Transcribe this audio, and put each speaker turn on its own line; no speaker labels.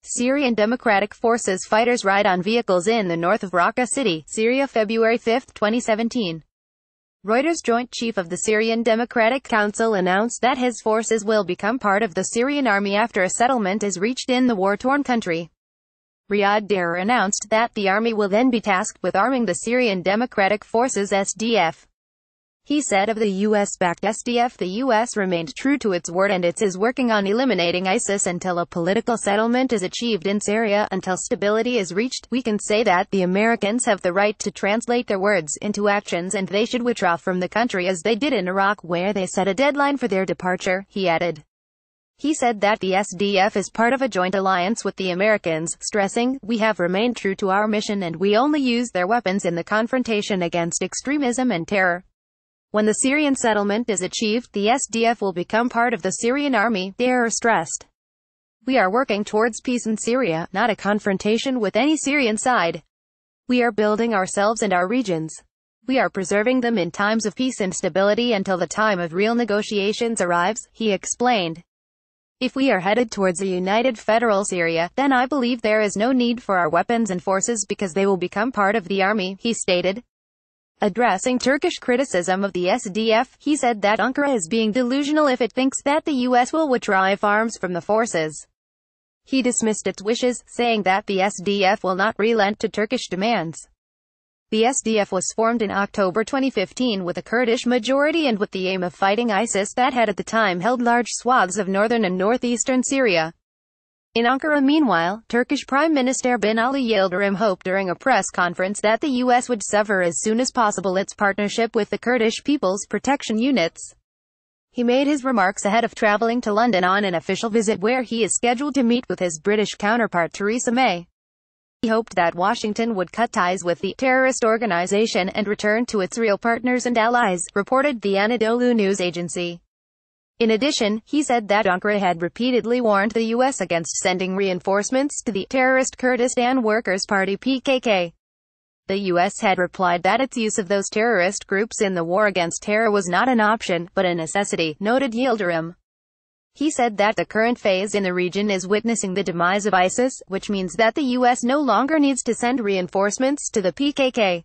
Syrian Democratic Forces fighters ride on vehicles in the north of Raqqa city, Syria February 5, 2017. Reuters Joint Chief of the Syrian Democratic Council announced that his forces will become part of the Syrian army after a settlement is reached in the war-torn country. Riyad Darrar announced that the army will then be tasked with arming the Syrian Democratic Forces SDF. He said of the USbacked SDF, the US remained true to its word and it is working on eliminating ISIS until a political settlement is achieved in Syria. Until stability is reached, we can say that the Americans have the right to translate their words into actions and they should withdraw from the country as they did in Iraq where they set a deadline for their departure, he added. He said that the SDF is part of a joint alliance with the Americans, stressing, "We have remained true to our mission and we only use their weapons in the confrontation against extremism and terror. When the Syrian settlement is achieved, the SDF will become part of the Syrian army," Darrar stressed. "We are working towards peace in Syria, not a confrontation with any Syrian side. We are building ourselves and our regions. We are preserving them in times of peace and stability until the time of real negotiations arrives," he explained. "If we are headed towards a united federal Syria, then I believe there is no need for our weapons and forces because they will become part of the army," he stated. Addressing Turkish criticism of the SDF, he said that Ankara is being delusional if it thinks that the US will withdraw arms from the forces. He dismissed its wishes, saying that the SDF will not relent to Turkish demands. The SDF was formed in October 2015 with a Kurdish majority and with the aim of fighting ISIS that had at the time held large swaths of northern and northeastern Syria. In Ankara meanwhile, Turkish Prime Minister bin Ali Yildirim hoped during a press conference that the US would sever as soon as possible its partnership with the Kurdish People's Protection Units. He made his remarks ahead of traveling to London on an official visit where he is scheduled to meet with his British counterpart Theresa May. He hoped that Washington would cut ties with the terrorist organization and return to its real partners and allies, reported the Anadolu news agency. In addition, he said that Ankara had repeatedly warned the US against sending reinforcements to the terrorist Kurdistan Workers' Party (PKK). The US had replied that its use of those terrorist groups in the war against terror was not an option, but a necessity, noted Yildirim. He said that the current phase in the region is witnessing the demise of ISIS, which means that the US no longer needs to send reinforcements to the PKK.